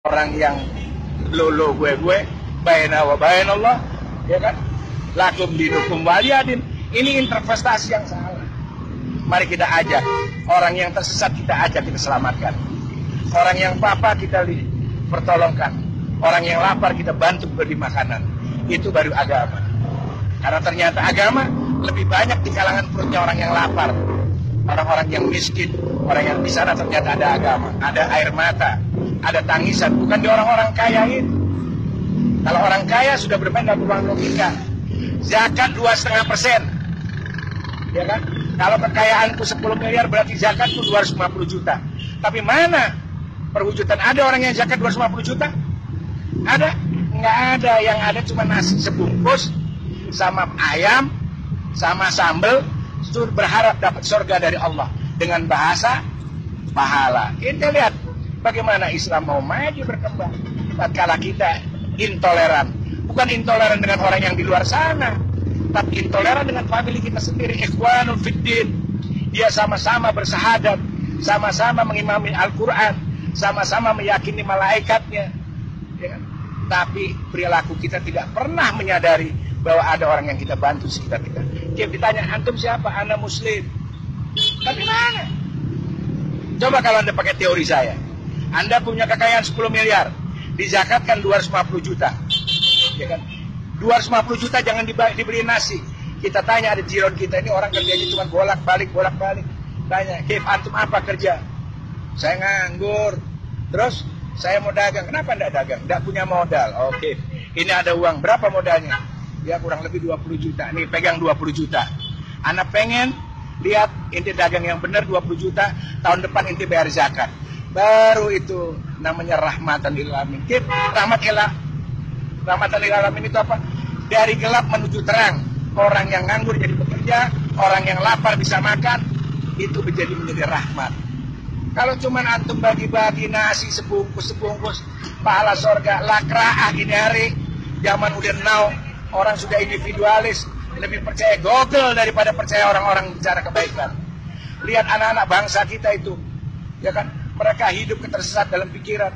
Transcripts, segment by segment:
orang yang lo gue baina wa bainallah, ya kan, lakum dinukum waliyadin. Ini interpretasi yang salah. Mari kita ajak orang yang tersesat, kita ajak, kita selamatkan. Orang yang papa kita pertolongkan. Orang yang lapar kita bantu beri makanan. Itu baru agama. Karena ternyata agama lebih banyak di kalangan perutnya orang yang lapar, orang-orang yang miskin. Orang yang di sana ternyata ada agama, ada air mata, ada tangisan, bukan di orang-orang kaya itu. Kalau orang kaya sudah bermain dalam ruang logika. Zakat 2,5%, ya kan? Kalau kekayaanku 10 miliar berarti zakatku 250 juta. Tapi mana perwujudan? Ada orang yang zakat 250 juta? Ada? Nggak ada. Yang ada cuma nasi sebungkus sama ayam sama sambal, berharap dapat surga dari Allah dengan bahasa pahala. Kita lihat bagaimana Islam mau maju berkembang tatkala kita intoleran. Bukan intoleran dengan orang yang di luar sana, tapi intoleran dengan famili kita sendiri. Ikhwanul fiddin. Dia sama-sama bersahadat, sama-sama mengimami Al-Quran, sama-sama meyakini malaikatnya, ya kan? Tapi perilaku kita tidak pernah menyadari bahwa ada orang yang kita bantu sekitar kita. Kita ditanya, antum siapa? Ana muslim. Tapi mana? Coba kalau Anda pakai teori saya. Anda punya kekayaan 10 miliar, dizakatkan 250 juta. Ya kan? 250 juta jangan dibeli nasi. Kita tanya, ada jiron kita ini orang kerjanya cuma bolak-balik. Tanya, "Kif, antum apa kerja?" "Saya nganggur." "Terus?" "Saya mau dagang." "Kenapa enggak dagang?" "Enggak punya modal." "Oke. Ini ada uang, berapa modalnya?" "Ya kurang lebih 20 juta. Nih pegang 20 juta. Anak pengen lihat inti dagang yang benar 20 juta, tahun depan inti bayar zakat. Baru itu namanya rahmatan lil alamin. Kip, rahmatan lil alamin itu apa? Dari gelap menuju terang. Orang yang nganggur jadi bekerja, orang yang lapar bisa makan, itu menjadi rahmat. Kalau cuman antum bagi-bagi nasi sebungkus, pahala surga, lakraah ini hari, zaman udah now, orang sudah individualis, lebih percaya Google daripada percaya orang-orang bicara kebaikan. Lihat anak-anak bangsa kita itu, ya kan, mereka hidup ketersesat dalam pikiran,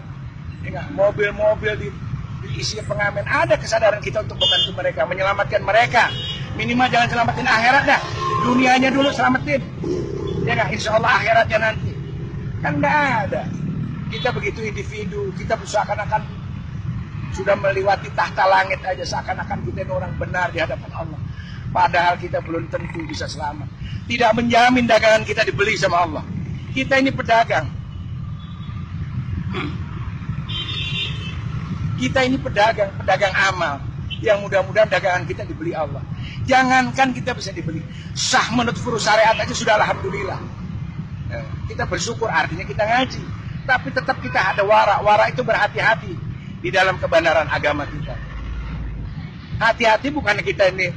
ya, mobil-mobil diisi pengamen. Ada kesadaran kita untuk membantu mereka, menyelamatkan mereka. Minimal jangan selamatin akhirat dah, dunianya dulu selamatin, ya kan, insya Allah akhiratnya nanti. Kan nggak ada. Kita begitu individu, kita seakan-akan sudah melewati tahta langit aja, seakan-akan kita ini orang benar di hadapan Allah. Padahal kita belum tentu bisa selamat. Tidak menjamin dagangan kita dibeli sama Allah. Kita ini pedagang. Kita ini pedagang amal. Yang mudah-mudahan dagangan kita dibeli Allah. Jangankan kita bisa dibeli, sah menurut furu syariat aja sudah alhamdulillah. Kita bersyukur, artinya kita ngaji. Tapi tetap kita ada wara. Wara itu berhati-hati di dalam kebenaran agama kita. Hati-hati bukan kita ini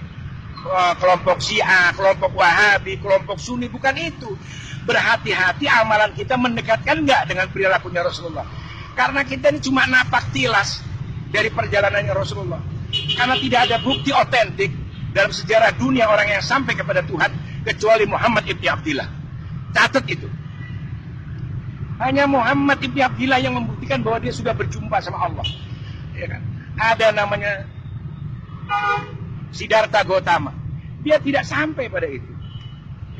kelompok Syiah, kelompok Wahabi, kelompok Sunni, bukan itu. Berhati-hati amalan kita mendekatkan nggak dengan perilakunya Rasulullah. Karena kita ini cuma napak tilas dari perjalanannya Rasulullah. Karena tidak ada bukti otentik dalam sejarah dunia orang yang sampai kepada Tuhan kecuali Muhammad ibn Abdillah. Catat itu. Hanya Muhammad ibn Abdillah yang membuktikan bahwa dia sudah berjumpa sama Allah. Ya kan? Ada namanya Siddhartha Gautama. Dia tidak sampai pada itu.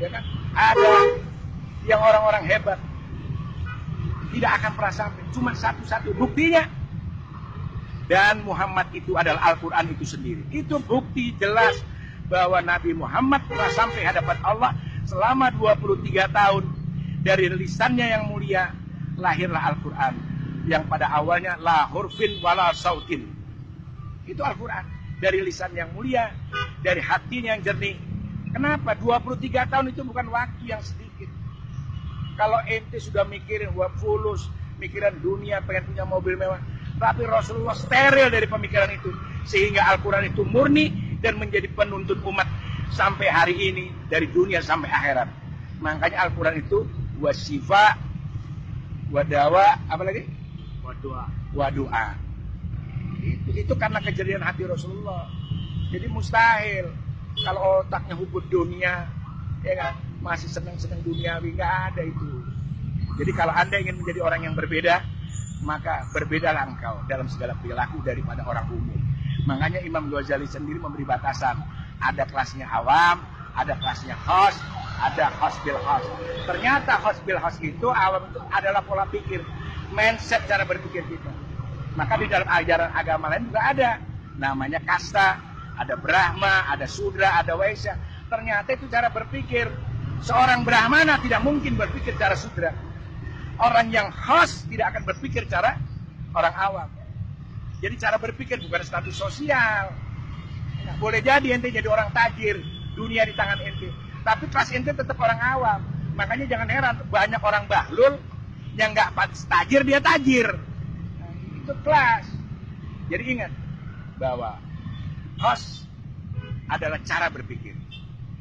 Ya kan? Ada yang orang-orang hebat tidak akan pernah sampai. Cuma satu-satu buktinya. Dan Muhammad itu adalah Al-Quran itu sendiri. Itu bukti jelas bahwa Nabi Muhammad telah sampai hadapan Allah selama 23 tahun. Dari lisannya yang mulia lahirlah Al-Quran. Yang pada awalnya la hurfin wala sautin. Itu Al-Quran. Dari lisan yang mulia, dari hatinya yang jernih. Kenapa? 23 tahun itu bukan waktu yang sedikit. Kalau ente sudah mikirin fulus, mikiran dunia, pengen punya mobil mewah. Tapi Rasulullah steril dari pemikiran itu. Sehingga Al-Quran itu murni dan menjadi penuntun umat sampai hari ini, dari dunia sampai akhirat. Makanya Al-Quran itu wasifa, wadawa, apa lagi? Wadu'a. Itu karena kejadian hati Rasulullah. Jadi mustahil kalau otaknya hubud dunia, ya kan, masih senang-senang duniawi, nggak ada itu. Jadi kalau Anda ingin menjadi orang yang berbeda, maka berbedalah engkau dalam segala perilaku daripada orang umum. Makanya Imam Ghazali sendiri memberi batasan. Ada kelasnya awam, ada kelasnya khos, ada khos bil khos. Ternyata khos bil khos itu awam itu adalah pola pikir, mindset cara berpikir kita. Maka di dalam ajaran agama lain juga ada. Namanya kasta, ada Brahma, ada Sudra, ada Waisya. Ternyata itu cara berpikir. Seorang Brahmana tidak mungkin berpikir cara Sudra. Orang yang khos tidak akan berpikir cara orang awam. Jadi cara berpikir bukan status sosial. Nah, boleh jadi ente jadi orang tajir, dunia di tangan ente. Tapi kelas ente tetap orang awam. Makanya jangan heran banyak orang bahlul yang nggak tajir dia tajir. Nah, itu kelas. Jadi ingat bahwa khos adalah cara berpikir.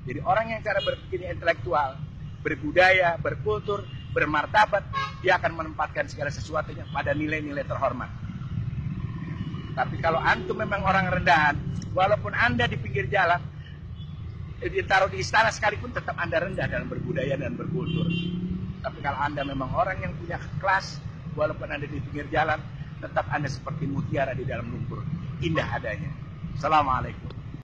Jadi orang yang cara berpikirnya intelektual, berbudaya, berkultur, bermartabat, dia akan menempatkan segala sesuatunya pada nilai-nilai terhormat. Tapi kalau antum memang orang rendahan, walaupun anda di pinggir jalan, ditaruh di istana sekalipun tetap anda rendah dalam berbudaya dan berkultur. Tapi kalau anda memang orang yang punya kelas, walaupun anda di pinggir jalan, tetap anda seperti mutiara di dalam lumpur, indah adanya. Assalamualaikum.